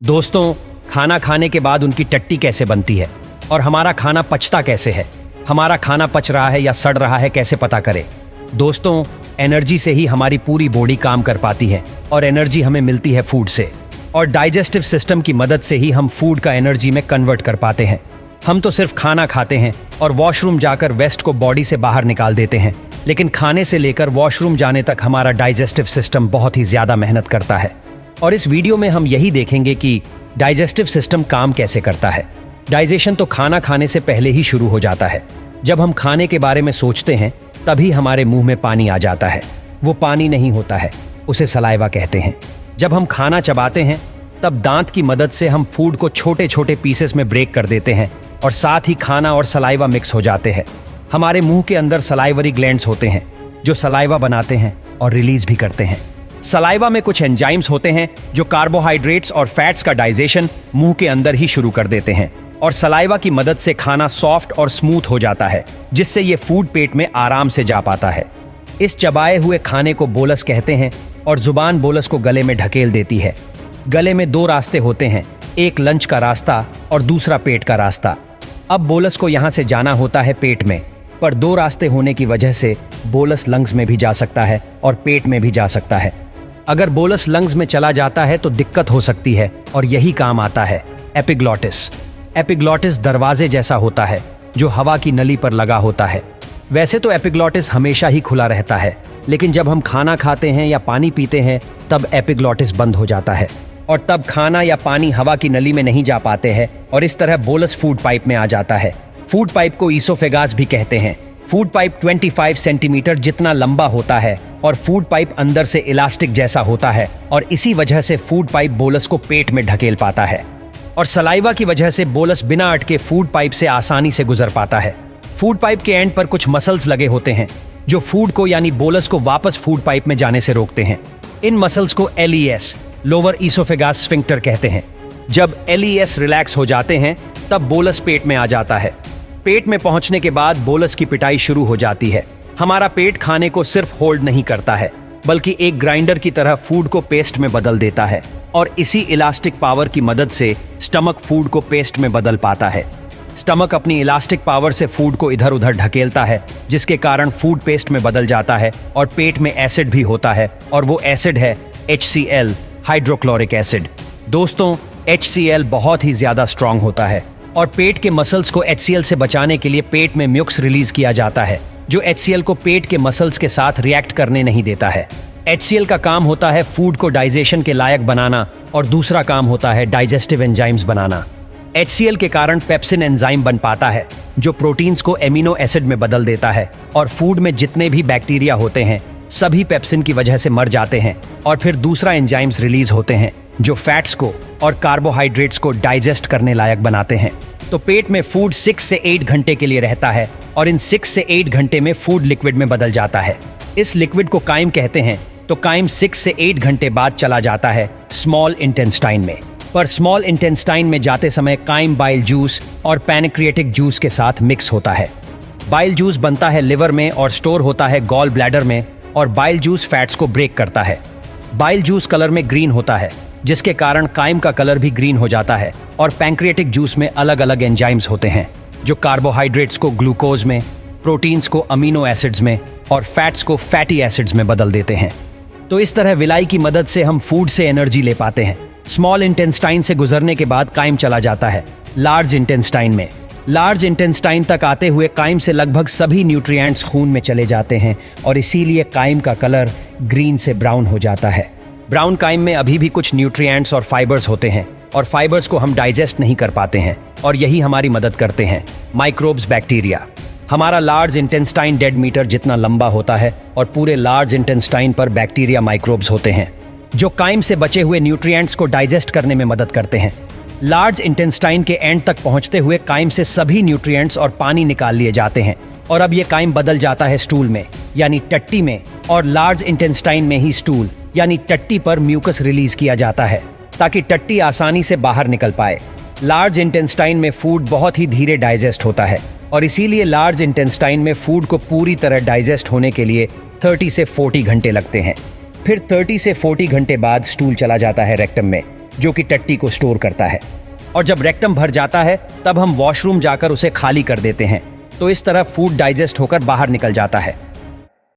दोस्तों, खाना खाने के बाद उनकी टट्टी कैसे बनती है और हमारा खाना पचता कैसे है? हमारा खाना पच रहा है या सड़ रहा है कैसे पता करें? दोस्तों, एनर्जी से ही हमारी पूरी बॉडी काम कर पाती है और एनर्जी हमें मिलती है फूड से, और डाइजेस्टिव सिस्टम की मदद से ही हम फूड का एनर्जी में कन्वर्ट कर पाते हैं। हम तो सिर्फ खाना खाते हैं और वॉशरूम जाकर वेस्ट को बॉडी से बाहर निकाल देते हैं, लेकिन खाने से लेकर वॉशरूम जाने तक हमारा डाइजेस्टिव सिस्टम बहुत ही ज्यादा मेहनत करता है। और इस वीडियो में हम यही देखेंगे कि डाइजेस्टिव सिस्टम काम कैसे करता है। डाइजेशन तो खाना खाने से पहले ही शुरू हो जाता है। जब हम खाने के बारे में सोचते हैं तभी हमारे मुंह में पानी आ जाता है। वो पानी नहीं होता है, उसे सलाइवा कहते हैं। जब हम खाना चबाते हैं तब दांत की मदद से हम फूड को छोटे छोटे पीसेस में ब्रेक कर देते हैं और साथ ही खाना और सलाइवा मिक्स हो जाते हैं। हमारे मुंह के अंदर सलाइवरी ग्लैंड्स होते हैं जो सलाइवा बनाते हैं और रिलीज भी करते हैं। सलाइवा में कुछ एंजाइम्स होते हैं जो कार्बोहाइड्रेट्स और फैट्स का डाइजेशन मुंह के अंदर ही शुरू कर देते हैं, और सलाइवा की मदद से खाना सॉफ्ट और स्मूथ हो जाता है, जिससे ये फूड पेट में आराम से जा पाता है। इस चबाए हुए खाने को बोलस कहते हैं और जुबान बोलस को गले में ढकेल देती है। गले में दो रास्ते होते हैं, एक लंच का रास्ता और दूसरा पेट का रास्ता। अब बोलस को यहाँ से जाना होता है पेट में, पर दो रास्ते होने की वजह से बोलस लंग्स में भी जा सकता है और पेट में भी जा सकता है। अगर बोलस लंग्स में चला जाता है तो दिक्कत हो सकती है, और यही काम आता है एपिग्लॉटिस। एपिग्लॉटिस दरवाजे जैसा होता है जो हवा की नली पर लगा होता है। वैसे तो एपिग्लॉटिस हमेशा ही खुला रहता है, लेकिन जब हम खाना खाते हैं या पानी पीते हैं तब एपिग्लॉटिस बंद हो जाता है, और तब खाना या पानी हवा की नली में नहीं जा पाते हैं और इस तरह बोलस फूड पाइप में आ जाता है। फूड पाइप को ईसोफेगास भी कहते हैं। फूड पाइप 25 सेंटीमीटर जितना लंबा होता है और फूड पाइप अंदर से इलास्टिक जैसा होता है, और इसी वजह से फूड पाइप बोलस को पेट में ढकेल पाता है, और सलाइवा की वजह से बोलस बिना अटके फूड पाइप से आसानी से गुजर पाता है। फूड पाइप के एंड पर कुछ मसल्स लगे होते हैं जो फूड को यानी बोलस को वापस फूड पाइप में जाने से रोकते हैं। इन मसल्स को LES लोअर ईसोफेगास स्फिंक्टर कहते हैं। जब LES रिलैक्स हो जाते हैं तब बोलस पेट में आ जाता है। पेट में पहुंचने के बाद बोलस की पिटाई शुरू हो जाती है। हमारा पेट खाने को सिर्फ होल्ड नहीं करता है, बल्कि एक ग्राइंडर की तरह फूड को पेस्ट में बदल देता है, और इसी इलास्टिक पावर की मदद से स्टमक फूड को पेस्ट में बदल पाता है। स्टमक अपनी इलास्टिक पावर से फूड को इधर उधर ढकेलता है, जिसके कारण फूड पेस्ट में बदल जाता है, और पेट में एसिड भी होता है, और वो एसिड है HCl हाइड्रोक्लोरिक एसिड। दोस्तों, HCl बहुत ही ज्यादा स्ट्रांग होता है, और पेट के मसल्स को HCl से बचाने के लिए पेट में म्यूक्स रिलीज किया जाता है, जो HCl को पेट के मसल्स के साथ रिएक्ट करने नहीं देता है। HCl का काम होता है फूड को डाइजेशन के लायक बनाना, और दूसरा काम होता है डाइजेस्टिव एंजाइम्स बनाना। HCl के कारण पेप्सिन एंजाइम बन पाता है जो प्रोटीन्स को एमिनो एसिड में बदल देता है, और फूड में जितने भी बैक्टीरिया होते हैं सभी पेप्सिन की वजह से मर जाते हैं, और फिर दूसरा एंजाइम्स रिलीज होते हैं जो फैट्स को और कार्बोहाइड्रेट्स को डाइजेस्ट करने लायक बनाते हैं। तो पेट में फूड 6 से 8 घंटे के लिए रहता है, और इन 6 से 8 घंटे में फूड लिक्विड में बदल जाता है। इस लिक्विड को काइम कहते हैं। तो काइम 6 से 8 घंटे बाद चला जाता है स्मॉल इंटेस्टाइन में, पर स्मॉल इंटेस्टाइन में जाते समय काइम बाइल जूस और पैनक्रिएटिक जूस के साथ मिक्स होता है। बाइल जूस बनता है लिवर में और स्टोर होता है गॉल ब्लैडर में, और बाइल जूस फैट्स को ब्रेक करता है। बाइल जूस कलर में ग्रीन होता है, जिसके कारण काइम का कलर भी ग्रीन हो जाता है, और पैंक्रिएटिक जूस में अलग अलग एंजाइम्स होते हैं जो कार्बोहाइड्रेट्स को ग्लूकोज में, प्रोटीन्स को अमीनो एसिड्स में, और फैट्स को फैटी एसिड्स में बदल देते हैं। तो इस तरह विलाई की मदद से हम फूड से एनर्जी ले पाते हैं। स्मॉल इंटेस्टाइन से गुजरने के बाद काइम चला जाता है लार्ज इंटेस्टाइन में। लार्ज इंटेस्टाइन तक आते हुए काइम से लगभग सभी न्यूट्रिएंट्स खून में चले जाते हैं, और इसीलिए काइम का कलर ग्रीन से ब्राउन हो जाता है। ब्राउन काइम में अभी भी कुछ न्यूट्रिएंट्स और फाइबर्स होते हैं, और फाइबर्स को हम डाइजेस्ट नहीं कर पाते हैं, और यही हमारी मदद करते हैं माइक्रोब्स, बैक्टीरिया। हमारा लार्ज इंटेस्टाइन 1.5 मीटर जितना लंबा होता है, और पूरे लार्ज इंटेस्टाइन पर बैक्टीरिया माइक्रोब्स होते हैं जो काइम से बचे हुए न्यूट्रिएंट्स को डाइजेस्ट करने में मदद करते हैं। लार्ज इंटेस्टाइन के एंड तक पहुंचते हुए काइम से सभी न्यूट्रिएंट्स और पानी निकाल लिए जाते हैं, और अब ये काइम बदल जाता है स्टूल में यानी टट्टी में, और लार्ज इंटेस्टाइन में ही स्टूल यानी टट्टी पर म्यूकस रिलीज किया जाता है ताकि टट्टी आसानी से बाहर निकल पाए। लार्ज इंटेस्टाइन में फूड बहुत ही धीरे डाइजेस्ट होता है, और इसीलिए लार्ज इंटेस्टाइन में फूड को पूरी तरह डाइजेस्ट होने के लिए 30 से 40 घंटे लगते हैं। फिर 30 से 40 घंटे बाद स्टूल चला जाता है रेक्टम में, जो कि टट्टी को स्टोर करता है। और जब रेक्टम भर जाता है तब हम वॉशरूम जाकर उसे खाली कर देते हैं। तो इस तरह फूड डाइजेस्ट होकर बाहर निकल जाता है।